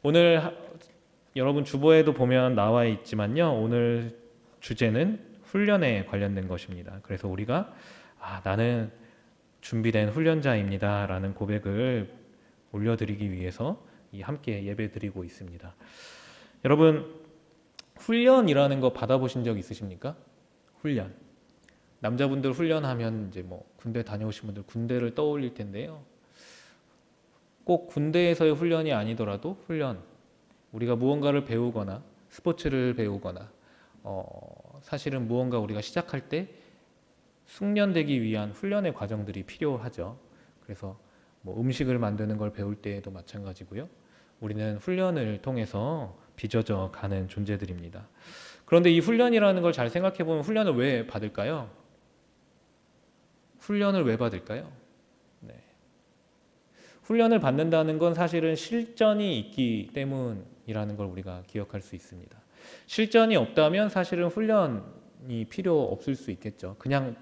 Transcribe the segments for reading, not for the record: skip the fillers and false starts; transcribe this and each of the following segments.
오늘 여러분 주보에도 보면 나와 있지만요. 오늘 주제는 훈련에 관련된 것입니다. 그래서 우리가 나는 준비된 훈련자입니다 라는 고백을 올려드리기 위해서 함께 예배 드리고 있습니다. 여러분, 훈련이라는 거 받아보신 적 있으십니까? 훈련. 남자분들 훈련하면 이제 군대 다녀오신 분들 군대를 떠올릴 텐데요. 꼭 군대에서의 훈련이 아니더라도 훈련, 우리가 무언가를 배우거나 스포츠를 배우거나 사실은 무언가 우리가 시작할 때 숙련되기 위한 훈련의 과정들이 필요하죠. 그래서 음식을 만드는 걸 배울 때에도 마찬가지고요. 우리는 훈련을 통해서 빚어져 가는 존재들입니다. 그런데 이 훈련이라는 걸 잘 생각해 보면 훈련을 왜 받을까요? 훈련을 왜 받을까요? 훈련을 받는다는 건 사실은 실전이 있기 때문이라는 걸 우리가 기억할 수 있습니다. 실전이 없다면 사실은 훈련이 필요 없을 수 있겠죠. 그냥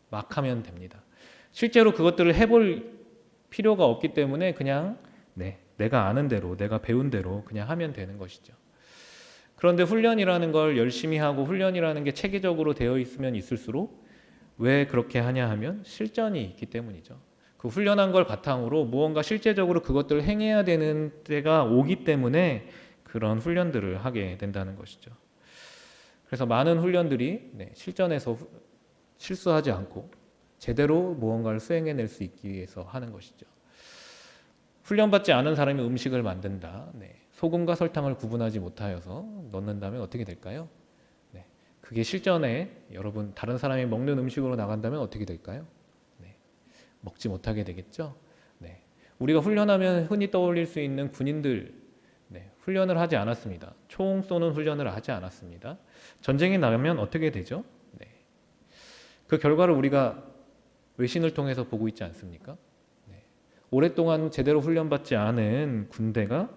막 하면 됩니다. 실제로 그것들을 해볼 필요가 없기 때문에 그냥 내가 아는 대로, 내가 배운 대로 그냥 하면 되는 것이죠. 그런데 훈련이라는 걸 열심히 하고 훈련이라는 게 체계적으로 되어 있으면 있을수록 왜 그렇게 하냐 하면 실전이 있기 때문이죠. 그 훈련한 걸 바탕으로 무언가 실제적으로 그것들을 행해야 되는 때가 오기 때문에 그런 훈련들을 하게 된다는 것이죠. 그래서 많은 훈련들이 실전에서 실수하지 않고 제대로 무언가를 수행해낼 수 있기 위해서 하는 것이죠. 훈련받지 않은 사람이 음식을 만든다. 소금과 설탕을 구분하지 못하여서 넣는다면 어떻게 될까요? 그게 실전에 여러분 다른 사람이 먹는 음식으로 나간다면 어떻게 될까요? 먹지 못하게 되겠죠. 우리가 훈련하면 흔히 떠올릴 수 있는 군인들 훈련을 하지 않았습니다. 총 쏘는 훈련을 하지 않았습니다. 전쟁이 나면 어떻게 되죠? 그 결과를 우리가 외신을 통해서 보고 있지 않습니까? 오랫동안 제대로 훈련받지 않은 군대가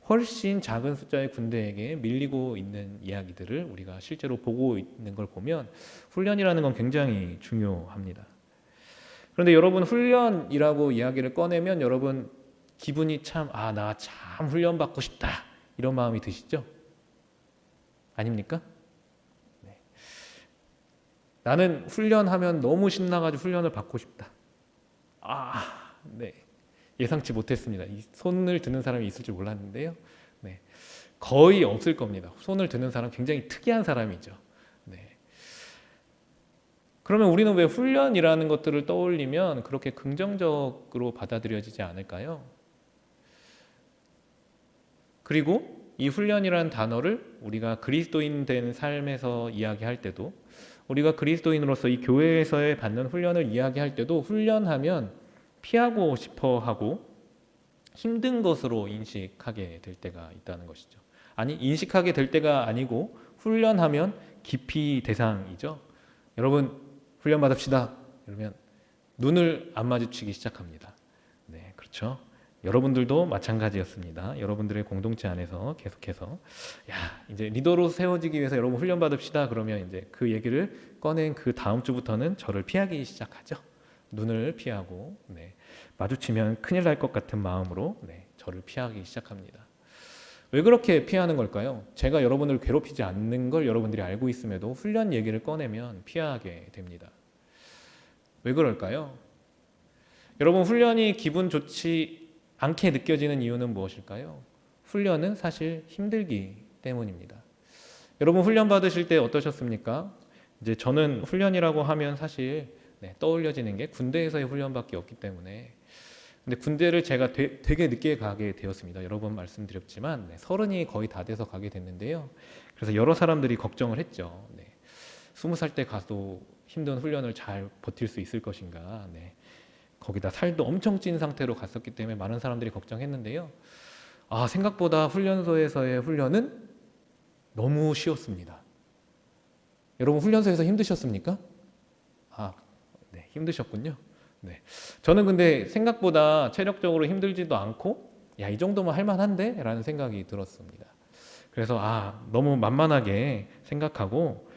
훨씬 작은 숫자의 군대에게 밀리고 있는 이야기들을 우리가 실제로 보고 있는 걸 보면 훈련이라는 건 굉장히 중요합니다. 그런데 여러분 훈련이라고 이야기를 꺼내면 여러분 기분이 나 참 훈련받고 싶다 이런 마음이 드시죠? 아닙니까? 나는 훈련하면 너무 신나가지고 훈련을 받고 싶다. 예상치 못했습니다. 이 손을 드는 사람이 있을 줄 몰랐는데요. 거의 없을 겁니다. 손을 드는 사람 굉장히 특이한 사람이죠. 그러면 우리는 왜 훈련이라는 것들을 떠올리면 그렇게 긍정적으로 받아들여지지 않을까요? 그리고 이 훈련이라는 단어를 우리가 그리스도인 된 삶에서 이야기할 때도 우리가 그리스도인으로서 이 교회에서의 받는 훈련을 이야기할 때도 훈련하면 피하고 싶어 하고 힘든 것으로 인식하게 될 때가 있다는 것이죠. 아니, 인식하게 될 때가 아니고 훈련하면 기피 대상이죠. 여러분 훈련 받읍시다. 이러면 눈을 안 마주치기 시작합니다. 그렇죠. 여러분들도 마찬가지였습니다. 여러분들의 공동체 안에서 계속해서 이제 리더로 세워지기 위해서 여러분 훈련 받읍시다. 그러면 이제 그 얘기를 꺼낸 그 다음 주부터는 저를 피하기 시작하죠. 눈을 피하고 마주치면 큰일 날 것 같은 마음으로 저를 피하기 시작합니다. 왜 그렇게 피하는 걸까요? 제가 여러분을 괴롭히지 않는 걸 여러분들이 알고 있음에도 훈련 얘기를 꺼내면 피하게 됩니다. 왜 그럴까요? 여러분 훈련이 기분 좋지 않게 느껴지는 이유는 무엇일까요? 훈련은 사실 힘들기 때문입니다. 여러분 훈련 받으실 때 어떠셨습니까? 이제 저는 훈련이라고 하면 사실 떠올려지는 게 군대에서의 훈련밖에 없기 때문에 근데 군대를 제가 되게 늦게 가게 되었습니다. 여러 번 말씀드렸지만 30이 거의 다 돼서 가게 됐는데요. 그래서 여러 사람들이 걱정을 했죠. 20살 때 가도 힘든 훈련을 잘 버틸 수 있을 것인가. 거기다 살도 엄청 찐 상태로 갔었기 때문에 많은 사람들이 걱정했는데요. 생각보다 훈련소에서의 훈련은 너무 쉬웠습니다. 여러분 훈련소에서 힘드셨습니까? 힘드셨군요. 저는 근데 생각보다 체력적으로 힘들지도 않고 이 정도면 할만한데? 라는 생각이 들었습니다. 그래서 너무 만만하게 생각하고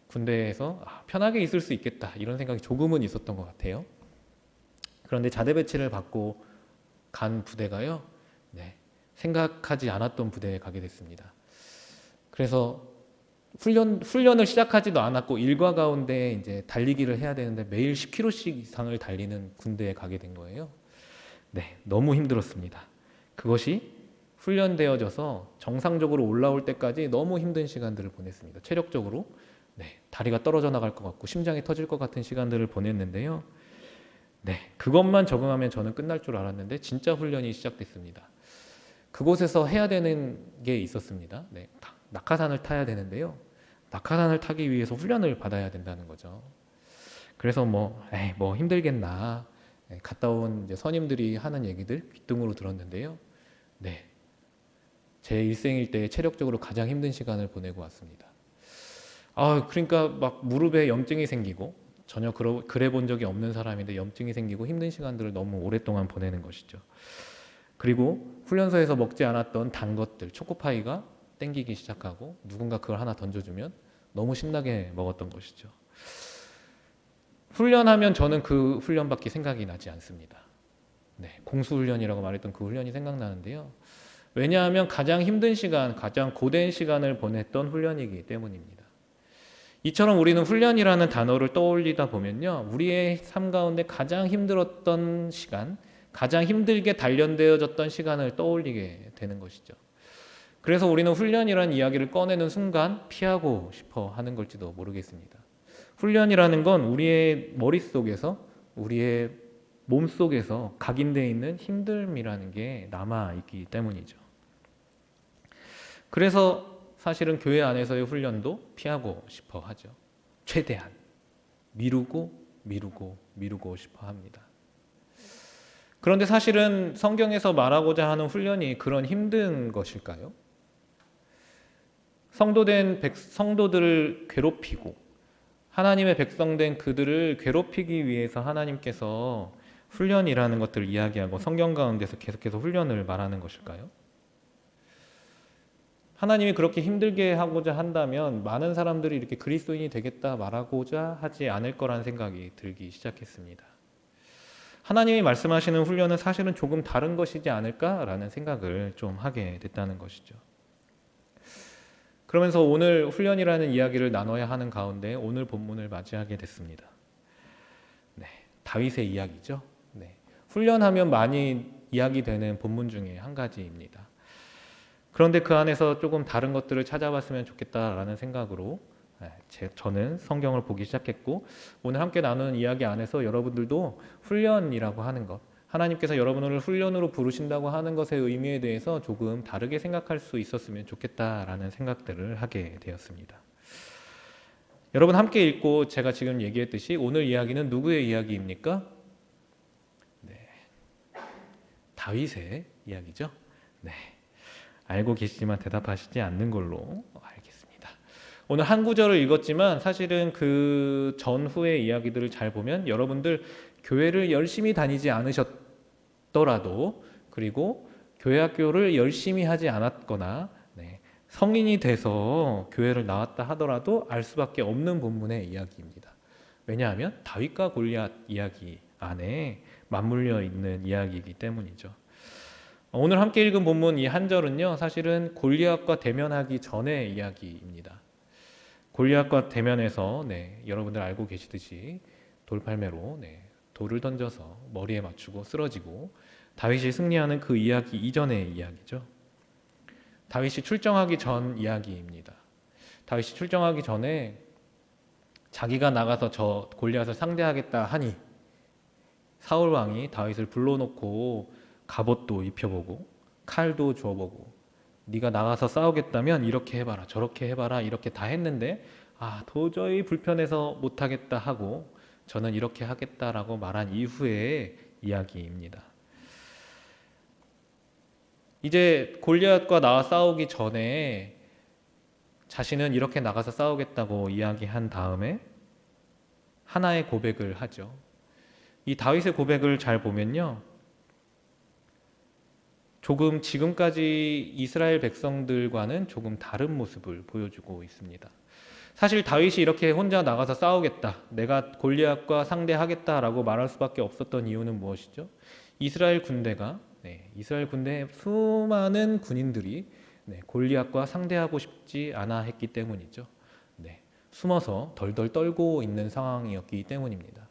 군대에서 편하게 있을 수 있겠다 이런 생각이 조금은 있었던 것 같아요. 그런데 자대 배치를 받고 간 부대가요 생각하지 않았던 부대에 가게 됐습니다. 그래서 훈련을 시작하지도 않았고 일과 가운데 이제 달리기를 해야 되는데 매일 10km씩 이상을 달리는 군대에 가게 된 거예요. 네, 너무 힘들었습니다. 그것이 훈련되어져서 정상적으로 올라올 때까지 너무 힘든 시간들을 보냈습니다. 체력적으로 다리가 떨어져 나갈 것 같고 심장이 터질 것 같은 시간들을 보냈는데요. 그것만 적응하면 저는 끝날 줄 알았는데 진짜 훈련이 시작됐습니다. 그곳에서 해야 되는 게 있었습니다. 낙하산을 타야 되는데요. 낙하산을 타기 위해서 훈련을 받아야 된다는 거죠. 그래서 뭐 힘들겠나. 갔다 온 이제 선임들이 하는 얘기들 귓등으로 들었는데요. 제 일생일 때 체력적으로 가장 힘든 시간을 보내고 왔습니다. 그러니까 막 무릎에 염증이 생기고 전혀 그래 본 적이 없는 사람인데 염증이 생기고 힘든 시간들을 너무 오랫동안 보내는 것이죠. 그리고 훈련소에서 먹지 않았던 단 것들, 초코파이가 땡기기 시작하고 누군가 그걸 하나 던져주면 너무 신나게 먹었던 것이죠. 훈련하면 저는 그 훈련밖에 생각이 나지 않습니다. 공수훈련이라고 말했던 그 훈련이 생각나는데요. 왜냐하면 가장 힘든 시간, 가장 고된 시간을 보냈던 훈련이기 때문입니다. 이처럼 우리는 훈련이라는 단어를 떠올리다 보면요, 우리의 삶 가운데 가장 힘들었던 시간, 가장 힘들게 단련되어졌던 시간을 떠올리게 되는 것이죠. 그래서 우리는 훈련이라는 이야기를 꺼내는 순간 피하고 싶어 하는 걸지도 모르겠습니다. 훈련이라는 건 우리의 머릿속에서, 우리의 몸속에서 각인되어 있는 힘듦이라는 게 남아있기 때문이죠. 그래서 사실은 교회 안에서의 훈련도 피하고 싶어 하죠. 최대한 미루고 싶어 합니다. 그런데 사실은 성경에서 말하고자 하는 훈련이 그런 힘든 것일까요? 성도들을 괴롭히고 하나님의 백성된 그들을 괴롭히기 위해서 하나님께서 훈련이라는 것들을 이야기하고 성경 가운데서 계속해서 훈련을 말하는 것일까요? 하나님이 그렇게 힘들게 하고자 한다면 많은 사람들이 이렇게 그리스도인이 되겠다 말하고자 하지 않을 거라는 생각이 들기 시작했습니다. 하나님이 말씀하시는 훈련은 사실은 조금 다른 것이지 않을까라는 생각을 좀 하게 됐다는 것이죠. 그러면서 오늘 훈련이라는 이야기를 나눠야 하는 가운데 오늘 본문을 맞이하게 됐습니다. 다윗의 이야기죠. 훈련하면 많이 이야기되는 본문 중에 한 가지입니다. 그런데 그 안에서 조금 다른 것들을 찾아봤으면 좋겠다라는 생각으로 저는 성경을 보기 시작했고, 오늘 함께 나누는 이야기 안에서 여러분들도 훈련이라고 하는 것, 하나님께서 여러분을 훈련으로 부르신다고 하는 것의 의미에 대해서 조금 다르게 생각할 수 있었으면 좋겠다라는 생각들을 하게 되었습니다. 여러분 함께 읽고 제가 지금 얘기했듯이 오늘 이야기는 누구의 이야기입니까? 다윗의 이야기죠. 알고 계시지만 대답하시지 않는 걸로 알겠습니다. 오늘 한 구절을 읽었지만 사실은 그 전후의 이야기들을 잘 보면 여러분들 교회를 열심히 다니지 않으셨더라도, 그리고 교회 학교를 열심히 하지 않았거나 성인이 돼서 교회를 나왔다 하더라도 알 수밖에 없는 본문의 이야기입니다. 왜냐하면 다윗과 골리앗 이야기 안에 맞물려 있는 이야기이기 때문이죠. 오늘 함께 읽은 본문 이 한 절은요, 사실은 골리앗과 대면하기 전의 이야기입니다. 골리앗과 대면해서 여러분들 알고 계시듯이 돌팔매로 돌을 던져서 머리에 맞추고 쓰러지고 다윗이 승리하는 그 이야기 이전의 이야기죠. 다윗이 출정하기 전 이야기입니다. 다윗이 출정하기 전에 자기가 나가서 저 골리앗을 상대하겠다 하니 사울 왕이 다윗을 불러놓고 갑옷도 입혀보고 칼도 주어보고 네가 나가서 싸우겠다면 이렇게 해봐라 저렇게 해봐라 이렇게 다 했는데 도저히 불편해서 못하겠다 하고 저는 이렇게 하겠다라고 말한 이후의 이야기입니다. 이제 골리앗과 나와 싸우기 전에 자신은 이렇게 나가서 싸우겠다고 이야기한 다음에 하나의 고백을 하죠. 이 다윗의 고백을 잘 보면요, 조금 지금까지 이스라엘 백성들과는 조금 다른 모습을 보여주고 있습니다. 사실 다윗이 이렇게 혼자 나가서 싸우겠다, 내가 골리앗과 상대하겠다라고 말할 수밖에 없었던 이유는 무엇이죠? 이스라엘 군대가 이스라엘 군대에 수많은 군인들이 골리앗과 상대하고 싶지 않아 했기 때문이죠. 숨어서 덜덜 떨고 있는 상황이었기 때문입니다.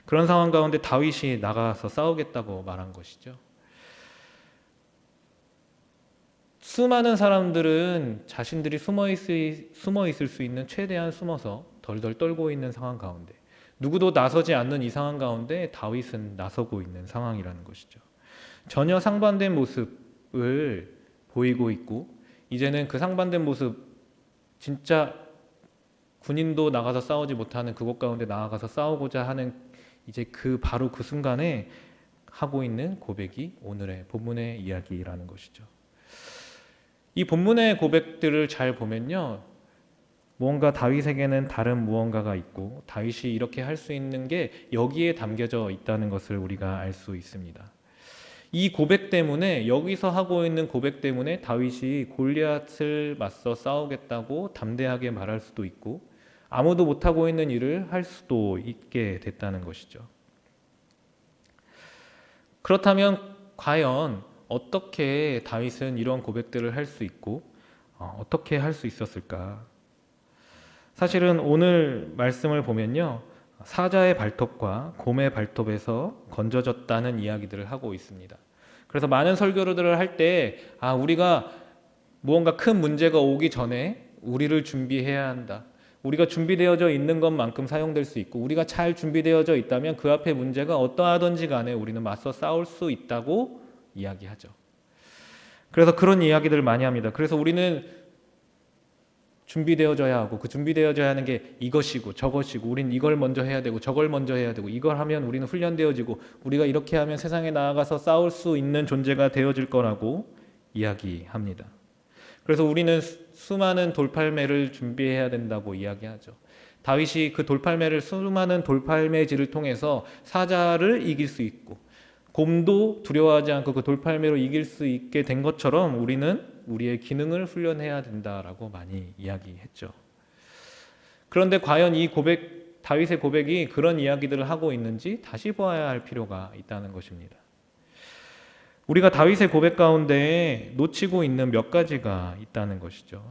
그런 상황 가운데 다윗이 나가서 싸우겠다고 말한 것이죠. 수많은 사람들은 자신들이 숨어 있을 수 있는 최대한 숨어서 덜덜 떨고 있는 상황 가운데 누구도 나서지 않는 이 상황 가운데 다윗은 나서고 있는 상황이라는 것이죠. 전혀 상반된 모습을 보이고 있고 이제는 그 상반된 모습 진짜 군인도 나가서 싸우지 못하는 그곳 가운데 나아가서 싸우고자 하는 이제 바로 그 순간에 하고 있는 고백이 오늘의 본문의 이야기라는 것이죠. 이 본문의 고백들을 잘 보면요, 무언가 다윗에게는 다른 무언가가 있고 다윗이 이렇게 할 수 있는 게 여기에 담겨져 있다는 것을 우리가 알 수 있습니다. 이 고백 때문에, 여기서 하고 있는 고백 때문에 다윗이 골리앗을 맞서 싸우겠다고 담대하게 말할 수도 있고 아무도 못하고 있는 일을 할 수도 있게 됐다는 것이죠. 그렇다면 과연 어떻게 다윗은 이런 고백들을 할 수 있고 어떻게 할 수 있었을까? 사실은 오늘 말씀을 보면요, 사자의 발톱과 곰의 발톱에서 건져졌다는 이야기들을 하고 있습니다. 그래서 많은 설교들을 할 때 우리가 무언가 큰 문제가 오기 전에 우리를 준비해야 한다. 우리가 준비되어져 있는 것만큼 사용될 수 있고 우리가 잘 준비되어져 있다면 그 앞에 문제가 어떠하든지 간에 우리는 맞서 싸울 수 있다고 이야기하죠. 그래서 그런 이야기들을 많이 합니다. 그래서 우리는 준비되어져야 하고 그 준비되어져야 하는 게 이것이고 저것이고 우린 이걸 먼저 해야 되고 저걸 먼저 해야 되고 이걸 하면 우리는 훈련되어지고 우리가 이렇게 하면 세상에 나아가서 싸울 수 있는 존재가 되어질 거라고 이야기합니다. 그래서 우리는 수많은 돌팔매를 준비해야 된다고 이야기하죠. 다윗이 그 수많은 돌팔매질을 통해서 사자를 이길 수 있고 곰도 두려워하지 않고 그 돌팔매로 이길 수 있게 된 것처럼 우리는 우리의 기능을 훈련해야 된다라고 많이 이야기했죠. 그런데 과연 다윗의 고백이 그런 이야기들을 하고 있는지 다시 보아야 할 필요가 있다는 것입니다. 우리가 다윗의 고백 가운데 놓치고 있는 몇 가지가 있다는 것이죠.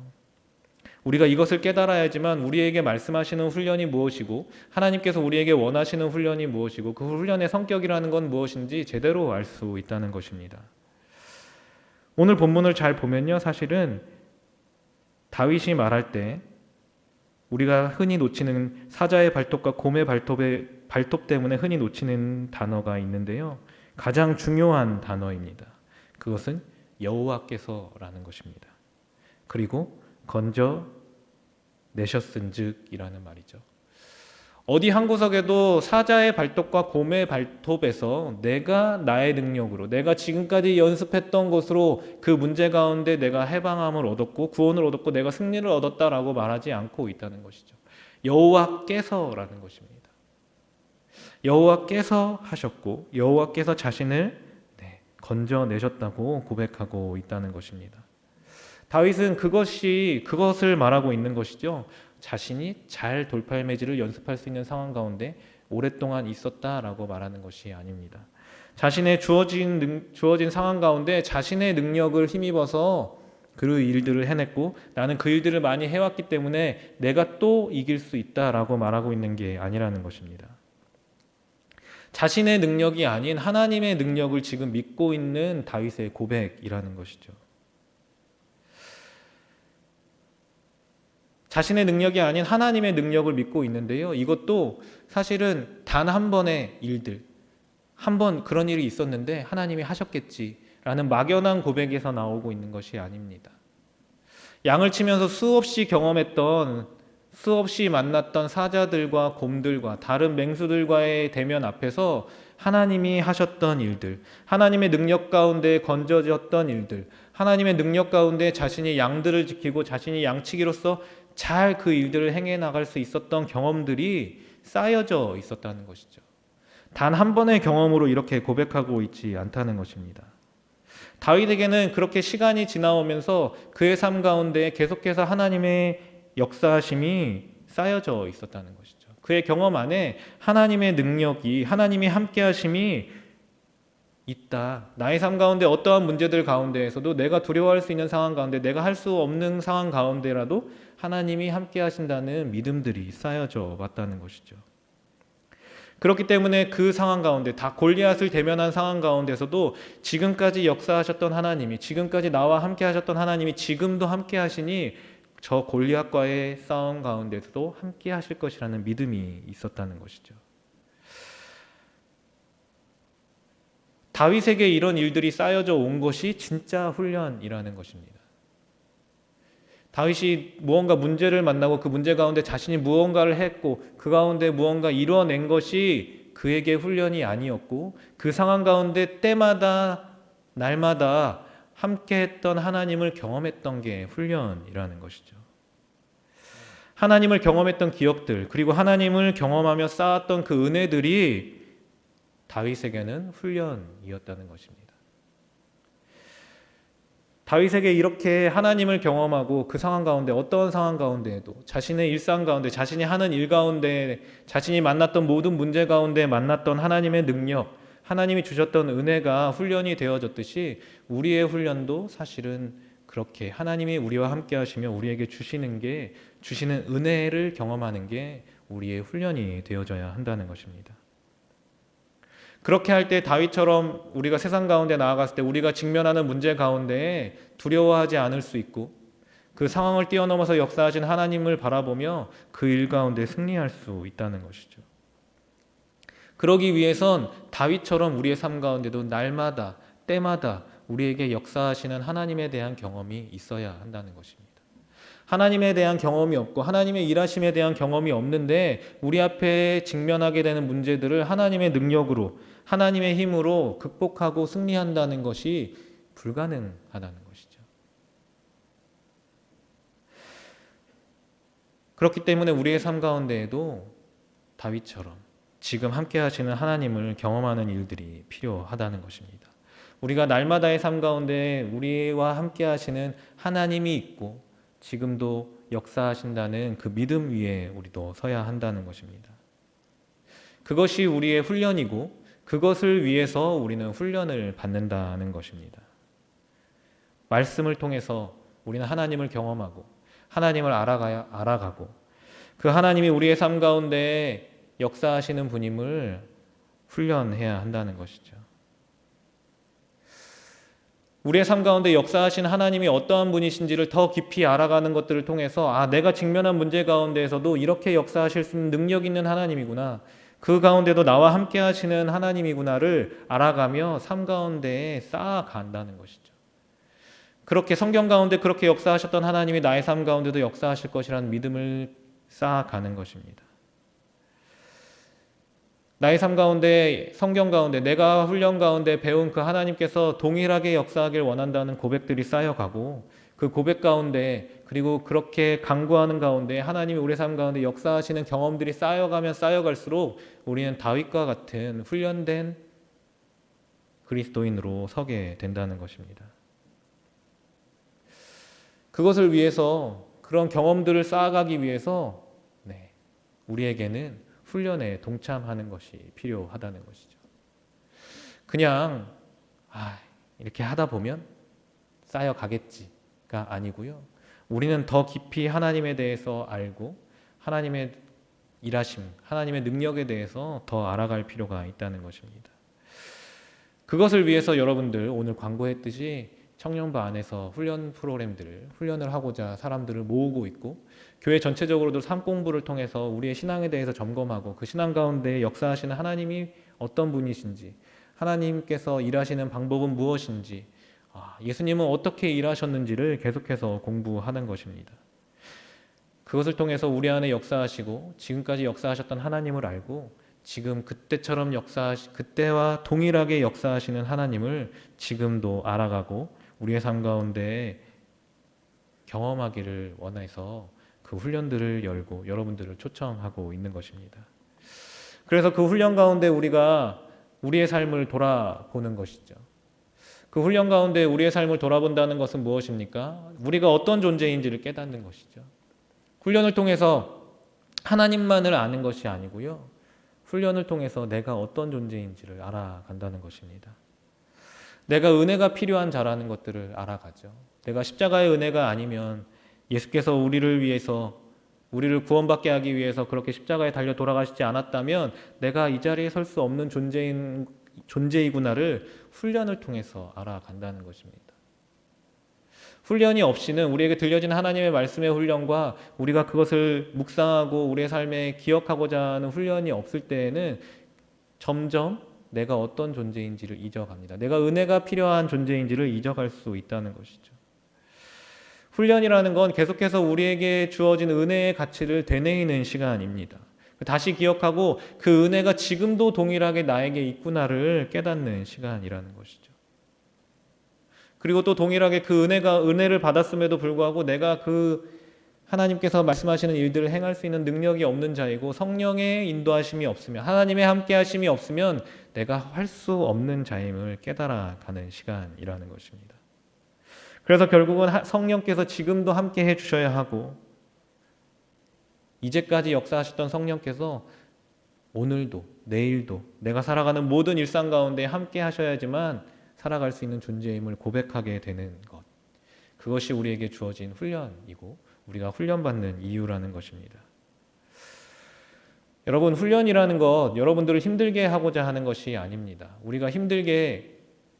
우리가 이것을 깨달아야지만 우리에게 말씀하시는 훈련이 무엇이고 하나님께서 우리에게 원하시는 훈련이 무엇이고 그 훈련의 성격이라는 건 무엇인지 제대로 알 수 있다는 것입니다. 오늘 본문을 잘 보면요, 사실은 다윗이 말할 때 우리가 흔히 놓치는 사자의 발톱과 곰의 발톱 때문에 흔히 놓치는 단어가 있는데요, 가장 중요한 단어입니다. 그것은 여호와께서라는 것입니다. 그리고 건져 내셨은즉이라는 말이죠. 어디 한 구석에도 사자의 발톱과 곰의 발톱에서 내가 나의 능력으로 내가 지금까지 연습했던 것으로 그 문제 가운데 내가 해방함을 얻었고 구원을 얻었고 내가 승리를 얻었다라고 말하지 않고 있다는 것이죠. 여호와께서라는 것입니다. 여호와께서 하셨고 여호와께서 자신을 건져내셨다고 고백하고 있다는 것입니다. 다윗은 그것을 말하고 있는 것이죠. 자신이 잘 돌팔매질을 연습할 수 있는 상황 가운데 오랫동안 있었다라고 말하는 것이 아닙니다. 자신의 주어진 상황 가운데 자신의 능력을 힘입어서 그 일들을 해냈고 나는 그 일들을 많이 해왔기 때문에 내가 또 이길 수 있다라고 말하고 있는 게 아니라는 것입니다. 자신의 능력이 아닌 하나님의 능력을 지금 믿고 있는 다윗의 고백이라는 것이죠. 자신의 능력이 아닌 하나님의 능력을 믿고 있는데요. 이것도 사실은 단 한 번의 일들, 한 번 그런 일이 있었는데 하나님이 하셨겠지라는 막연한 고백에서 나오고 있는 것이 아닙니다. 양을 치면서 수없이 만났던 사자들과 곰들과 다른 맹수들과의 대면 앞에서 하나님이 하셨던 일들, 하나님의 능력 가운데 건져졌던 일들, 하나님의 능력 가운데 자신이 양들을 지키고 자신이 양치기로서 잘 그 일들을 행해 나갈 수 있었던 경험들이 쌓여져 있었다는 것이죠. 단 한 번의 경험으로 이렇게 고백하고 있지 않다는 것입니다. 다윗에게는 그렇게 시간이 지나오면서 그의 삶 가운데 계속해서 하나님의 역사하심이 쌓여져 있었다는 것이죠. 그의 경험 안에 하나님의 능력이, 하나님이 함께 하심이 있다. 나의 삶 가운데 어떠한 문제들 가운데에서도 내가 두려워할 수 있는 상황 가운데, 내가 할 수 없는 상황 가운데라도 하나님이 함께 하신다는 믿음들이 쌓여져 왔다는 것이죠. 그렇기 때문에 그 상황 가운데, 다 골리앗을 대면한 상황 가운데서도 지금까지 역사하셨던 하나님이, 지금까지 나와 함께 하셨던 하나님이 지금도 함께 하시니 저 골리앗과의 싸움 가운데서도 함께 하실 것이라는 믿음이 있었다는 것이죠. 다윗에게 이런 일들이 쌓여져 온 것이 진짜 훈련이라는 것입니다. 다윗이 무언가 문제를 만나고 그 문제 가운데 자신이 무언가를 했고 그 가운데 무언가 이루어낸 것이 그에게 훈련이 아니었고, 그 상황 가운데 때마다 날마다 함께했던 하나님을 경험했던 게 훈련이라는 것이죠. 하나님을 경험했던 기억들, 그리고 하나님을 경험하며 쌓았던 그 은혜들이 다윗에게는 훈련이었다는 것입니다. 다윗에게 이렇게 하나님을 경험하고 그 상황 가운데, 어떠한 상황 가운데에도 자신의 일상 가운데, 자신이 하는 일 가운데, 자신이 만났던 모든 문제 가운데 만났던 하나님의 능력, 하나님이 주셨던 은혜가 훈련이 되어졌듯이 우리의 훈련도 사실은 그렇게 하나님이 우리와 함께 하시며 우리에게 주시는 은혜를 경험하는 게 우리의 훈련이 되어져야 한다는 것입니다. 그렇게 할 때 다윗처럼 우리가 세상 가운데 나아갔을 때 우리가 직면하는 문제 가운데 두려워하지 않을 수 있고, 그 상황을 뛰어넘어서 역사하신 하나님을 바라보며 그 일 가운데 승리할 수 있다는 것이죠. 그러기 위해선 다윗처럼 우리의 삶 가운데도 날마다 때마다 우리에게 역사하시는 하나님에 대한 경험이 있어야 한다는 것입니다. 하나님에 대한 경험이 없고 하나님의 일하심에 대한 경험이 없는데 우리 앞에 직면하게 되는 문제들을 하나님의 능력으로, 하나님의 힘으로 극복하고 승리한다는 것이 불가능하다는 것이죠. 그렇기 때문에 우리의 삶 가운데에도 다윗처럼 지금 함께 하시는 하나님을 경험하는 일들이 필요하다는 것입니다. 우리가 날마다의 삶 가운데 우리와 함께 하시는 하나님이 있고 지금도 역사하신다는 그 믿음 위에 우리도 서야 한다는 것입니다. 그것이 우리의 훈련이고 그것을 위해서 우리는 훈련을 받는다는 것입니다. 말씀을 통해서 우리는 하나님을 경험하고 하나님을 알아가고 그 하나님이 우리의 삶 가운데 역사하시는 분임을 훈련해야 한다는 것이죠. 우리의 삶 가운데 역사하신 하나님이 어떠한 분이신지를 더 깊이 알아가는 것들을 통해서 내가 직면한 문제 가운데에서도 이렇게 역사하실 수 있는 능력 있는 하나님이구나, 그 가운데도 나와 함께 하시는 하나님이구나를 알아가며 삶 가운데에 쌓아간다는 것이죠. 그렇게 성경 가운데 그렇게 역사하셨던 하나님이 나의 삶 가운데도 역사하실 것이라는 믿음을 쌓아가는 것입니다. 나의 삶 가운데, 성경 가운데, 내가 훈련 가운데 배운 그 하나님께서 동일하게 역사하길 원한다는 고백들이 쌓여가고, 그 고백 가운데, 그리고 그렇게 강구하는 가운데 하나님이 우리 삶 가운데 역사하시는 경험들이 쌓여가면 쌓여갈수록 우리는 다윗과 같은 훈련된 그리스도인으로 서게 된다는 것입니다. 그것을 위해서, 그런 경험들을 쌓아가기 위해서 우리에게는 훈련에 동참하는 것이 필요하다는 것이죠. 그냥 이렇게 하다 보면 쌓여가겠지가 아니고요. 우리는 더 깊이 하나님에 대해서 알고 하나님의 일하심, 하나님의 능력에 대해서 더 알아갈 필요가 있다는 것입니다. 그것을 위해서 여러분들 오늘 광고했듯이 청년부 안에서 훈련 프로그램들을, 훈련을 하고자 사람들을 모으고 있고, 교회 전체적으로도 삶 공부를 통해서 우리의 신앙에 대해서 점검하고 그 신앙 가운데 역사하시는 하나님이 어떤 분이신지, 하나님께서 일하시는 방법은 무엇인지, 예수님은 어떻게 일하셨는지를 계속해서 공부하는 것입니다. 그것을 통해서 우리 안에 역사하시고 지금까지 역사하셨던 하나님을 알고 지금 그때와 동일하게 역사하시는 하나님을 지금도 알아가고 우리의 삶 가운데 경험하기를 원해서 그 훈련들을 열고 여러분들을 초청하고 있는 것입니다. 그래서 그 훈련 가운데 우리가 우리의 삶을 돌아보는 것이죠. 그 훈련 가운데 우리의 삶을 돌아본다는 것은 무엇입니까? 우리가 어떤 존재인지를 깨닫는 것이죠. 훈련을 통해서 하나님만을 아는 것이 아니고요. 훈련을 통해서 내가 어떤 존재인지를 알아간다는 것입니다. 내가 은혜가 필요한 자라는 것들을 알아가죠. 내가 십자가의 은혜가 아니면 예수께서 우리를 위해서 우리를 구원받게 하기 위해서 그렇게 십자가에 달려 돌아가시지 않았다면 내가 이 자리에 설 수 없는 존재이구나를 훈련을 통해서 알아간다는 것입니다. 훈련이 없이는 우리에게 들려진 하나님의 말씀의 훈련과 우리가 그것을 묵상하고 우리의 삶에 기억하고자 하는 훈련이 없을 때에는 점점 내가 어떤 존재인지를 잊어갑니다. 내가 은혜가 필요한 존재인지를 잊어갈 수 있다는 것이죠. 훈련이라는 건 계속해서 우리에게 주어진 은혜의 가치를 되뇌이는 시간입니다. 다시 기억하고 그 은혜가 지금도 동일하게 나에게 있구나를 깨닫는 시간이라는 것이죠. 그리고 또 동일하게 그 은혜를 받았음에도 불구하고 내가 그 하나님께서 말씀하시는 일들을 행할 수 있는 능력이 없는 자이고 성령의 인도하심이 없으면, 하나님의 함께하심이 없으면 내가 할 수 없는 자임을 깨달아가는 시간이라는 것입니다. 그래서 결국은 성령께서 지금도 함께 해주셔야 하고, 이제까지 역사하셨던 성령께서 오늘도 내일도 내가 살아가는 모든 일상 가운데 함께 하셔야지만 살아갈 수 있는 존재임을 고백하게 되는 것, 그것이 우리에게 주어진 훈련이고 우리가 훈련받는 이유라는 것입니다. 여러분, 훈련이라는 것 여러분들을 힘들게 하고자 하는 것이 아닙니다. 우리가 힘들게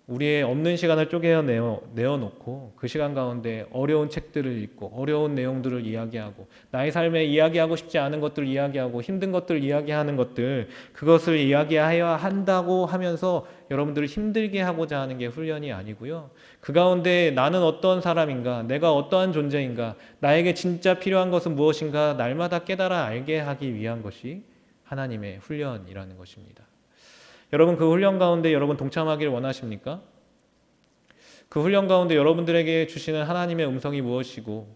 우리의 없는 시간을 내어놓고 그 시간 가운데 어려운 책들을 읽고 어려운 내용들을 이야기하고 나의 삶에 이야기하고 싶지 않은 것들을 이야기하고 힘든 것들을 이야기하는 것들, 그것을 이야기해야 한다고 하면서 여러분들을 힘들게 하고자 하는 게 훈련이 아니고요. 그 가운데 나는 어떤 사람인가, 내가 어떠한 존재인가, 나에게 진짜 필요한 것은 무엇인가 날마다 깨달아 알게 하기 위한 것이 하나님의 훈련이라는 것입니다. 여러분, 그 훈련 가운데 여러분 동참하기를 원하십니까? 그 훈련 가운데 여러분들에게 주시는 하나님의 음성이 무엇이고,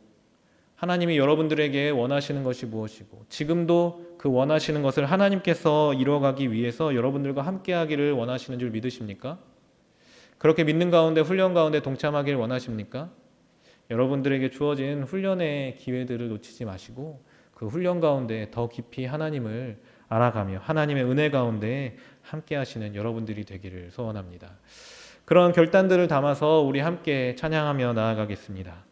하나님이 여러분들에게 원하시는 것이 무엇이고, 지금도 그 원하시는 것을 하나님께서 이루어가기 위해서 여러분들과 함께하기를 원하시는 줄 믿으십니까? 그렇게 믿는 가운데 훈련 가운데 동참하기를 원하십니까? 여러분들에게 주어진 훈련의 기회들을 놓치지 마시고 그 훈련 가운데 더 깊이 하나님을 알아가며 하나님의 은혜 가운데 함께 하시는 여러분들이 되기를 소원합니다. 그런 결단들을 담아서 우리 함께 찬양하며 나아가겠습니다.